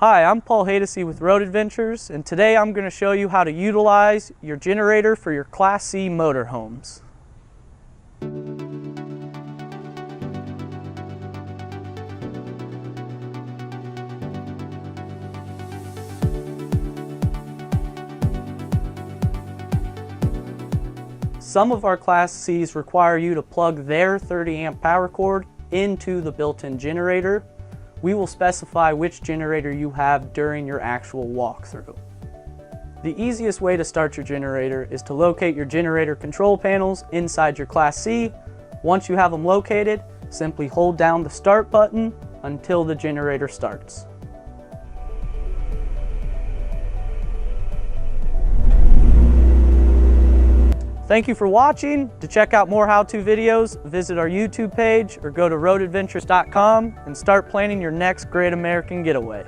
Hi, I'm Paul Haydocy with Road Adventures, and today I'm going to show you how to utilize your generator for your Class C motorhomes. Some of our Class Cs require you to plug their 30 amp power cord into the built-in generator. We will specify which generator you have during your actual walkthrough. The easiest way to start your generator is to locate your generator control panels inside your Class C. Once you have them located, simply hold down the start button until the generator starts. Thank you for watching. To check out more how-to videos, visit our YouTube page or go to roadadventures.com and start planning your next Great American Getaway.